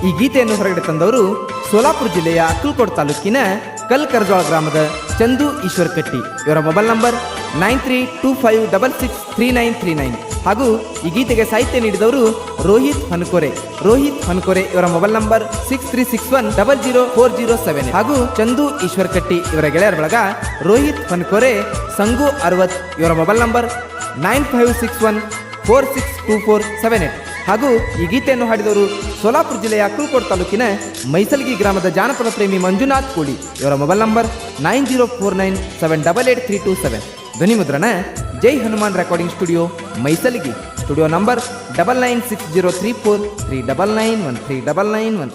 ಈ ಗೀತೆಯನ್ನು ಹೊರಗಡೆ ತಂದವರು ಸೋಲಾಪುರ ಜಿಲ್ಲೆಯ ಅಕ್ಕಲಕೋಟ ತಾಲೂಕಿನ ಕಲ್ಕರ್ಜೋಳ ಗ್ರಾಮದ ಚಂದು ಈಶ್ವರ್ ಕಟ್ಟಿ. ಇವರ ಮೊಬೈಲ್ ನಂಬರ್ 9325663939. ಹಾಗೂ ಈ ಗೀತೆಗೆ ಸಾಹಿತ್ಯ ನೀಡಿದವರು ರೋಹಿತ್ ಹನ್ಕೋರೆ ಇವರ ಮೊಬೈಲ್ ನಂಬರ್ 6361004007. ಹಾಗೂ ಚಂದು ಈಶ್ವರ್ ಕಟ್ಟಿ ಇವರ ಗೆಳೆಯರ ಬಳಗ ರೋಹಿತ್ ಹನ್ಕೋರೆ ಸಂಗು 60 ಇವರ ಮೊಬೈಲ್ ನಂಬರ್ 9561462478. ಹಾಗೂ ಈ ಗೀತೆಯನ್ನು ಹಾಡಿದವರು ಸೋಲಾಪುರ ಜಿಲ್ಲೆಯ ಅಕ್ಕಲಕೋಟ ತಾಲೂಕಿನ ಮೈಸಲ್ಗಿ ಗ್ರಾಮದ ಜಾನಪದ ಪ್ರೇಮಿ ಮಂಜುನಾಥ್ ಕೋಳಿ. ಇವರ ಮೊಬೈಲ್ ನಂಬರ್ 9049788327. ಧ್ವನಿ ಮುದ್ರಣ Jai Hanuman recording studio Maisalgi. Studio number 99603439913991.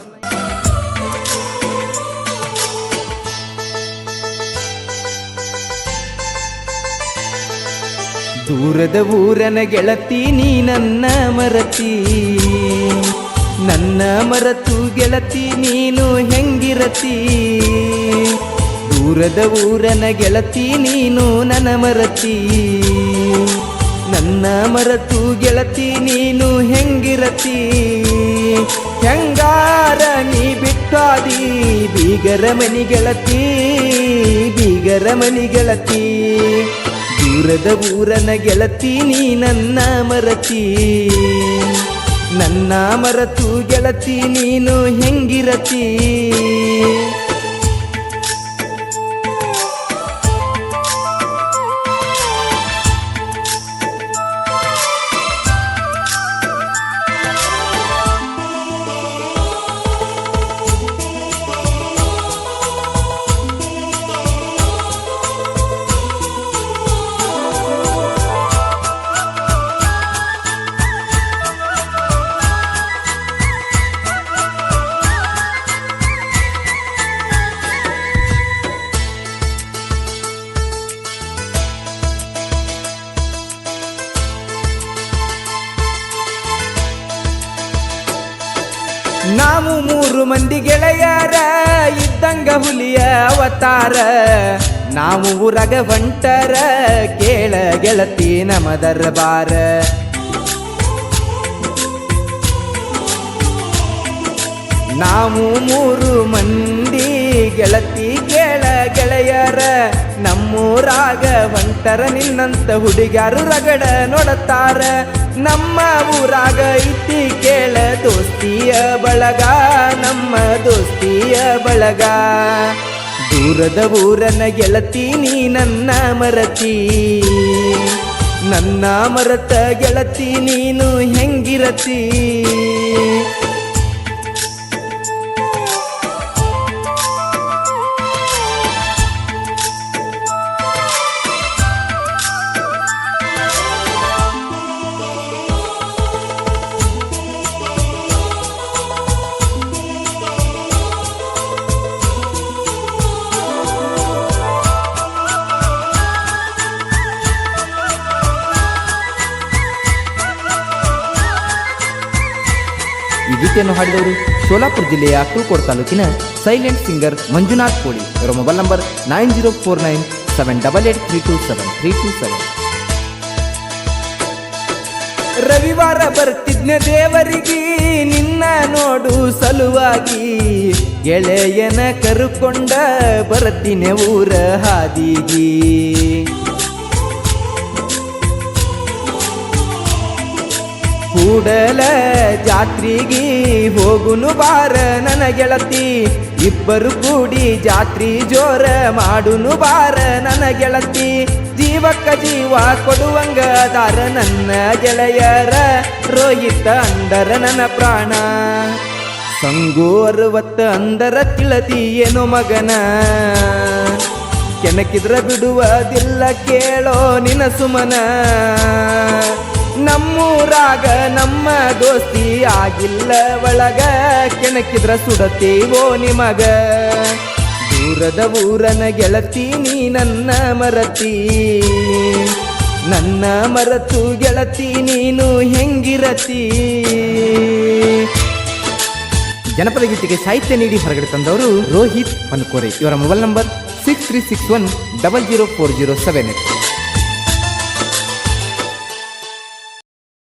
ದೂರದ ಊರನ ಗೆಳತಿ ನೀ ನನ್ನ ಮರತಿ, ನನ್ನ ಮರತು ಗೆಳತಿ ನೀನು ಹೆಂಗಿರತಿ. ದೂರದ ಊರನ ಗೆಳತಿ ನೀನು ನನ್ನ ಮರತಿ, ನನ್ನ ಮರತು ಗೆಳತಿ ನೀನು ಹೆಂಗಿರತಿ. ಹೆಂಗಾರ ನೀ ಬಿಟ್ಟಾದಿ ಬೀಗರ ಮನಿ ಗೆಳತಿ, ಬೀಗರ ಮನಿ ಗೆಳತಿ. ದೂರದ ಊರನ ಗೆಳತಿ ನೀ ನನ್ನ ಮರತಿ, ನನ್ನ ಮರತು ಗೆಳತಿ ನೀನು ಹೆಂಗಿರತಿ. ನಾವು 3 ಮಂದಿ ಗೆಳೆಯರ ಇದ್ದಂಗ ಹುಲಿಯ ಅವತಾರ. ನಾವು ಊರಾಗ ಹೊಂಟರ ಕೇಳ ಗೆಳತಿ ನಮ ದರ್ಬಾರ. ನಾವು 3 ಮಂದಿ ಗೆಳತಿ ಕೇಳ ಗೆಳೆಯರ, ನಮ್ಮೂರಾಗ ಹೊಂಟರ ನಿನ್ನಂತ ಹುಡುಗ್ಯಾರು ರಗಡ ನೋಡತಾರ. ನಮ್ಮ ಊರಾಗ ಐತಿ ಕೇಳ ದೋಸ್ತಿಯ ಬಳಗ, ನಮ್ಮ ದೋಸ್ತಿಯ ಬಳಗ. ದೂರದ ಊರನ ಗೆಳತಿ ನೀ ನನ್ನ ಮರತಿ, ನನ್ನ ಮರತ ಗೆಳತಿ ನೀನು ಹೆಂಗಿರತಿ. ಈ ಗೀತೆಯನ್ನು ಹಾಡಿದವರು ಸೋಲಾಪುರ ಜಿಲ್ಲೆಯ ಅಕ್ಕಲಕೋಟ ತಾಲೂಕಿನ ಸೈಲೆಂಟ್ ಸಿಂಗರ್ ಮಂಜುನಾಥ್ ಕೋಳಿ. ಇವರ ಮೊಬೈಲ್ ನಂಬರ್ 9049788327. ರವಿವಾರ ಬರ್ತಿದ್ನ ದೇವರಿಗೆ ನಿನ್ನ ನೋಡು ಸಲುವಾಗಿ, ಗೆಳೆಯನ ಕರುಕೊಂಡ ಬರ್ತಿನ ಊರ ಹಾದಿಗಿ. ಕೂಡಲ ಜಾತ್ರೆಗೆ ಹೋಗುನು ಬಾರ ನನ್ನ ಗೆಳತಿ, ಇಬ್ಬರು ಕೂಡಿ ಜಾತ್ರಿ ಜೋರ ಮಾಡುನು ಬಾರ ನನ್ನ ಗೆಳತಿ. ಜೀವಕ್ಕ ಜೀವ ಕೊಡುವಂಗ ದಾರ ನನ್ನ ಗೆಳೆಯರ, ರೋಹಿತ ಅಂದರ ನನ್ನ ಪ್ರಾಣ. ಸಂಗು 60 ಅಂದರ ತಿಳದಿ ಏನೋ ಮಗನ, ಕೆಣಕಿದ್ರ ಬಿಡುವುದಿಲ್ಲ ಕೇಳೋ ನಿನ ಸುಮನ. ನಮ್ಮೂರಾಗ ನಮ್ಮ ದೋಸ್ತಿ ಆಗಿಲ್ಲ ಒಳಗ, ಕೆಣಕಿದ್ರ ಸುಡತೇವೋ ನಿಮಗ. ದೂರದ ಊರನ ಗೆಳತಿ ನೀ ನನ್ನ ಮರತಿ, ನನ್ನ ಮರತು ಗೆಳತಿ ನೀನು ಹೆಂಗಿರತಿ. ಜನಪದ ಗೀತೆಗೆ ಸಾಹಿತ್ಯ ನೀಡಿ ಹೊರಗಡೆ ತಂದವರು ರೋಹಿತ್ ಹನ್ಕೋರೆ. ಇವರ ಮೊಬೈಲ್ ನಂಬರ್ 6361004078.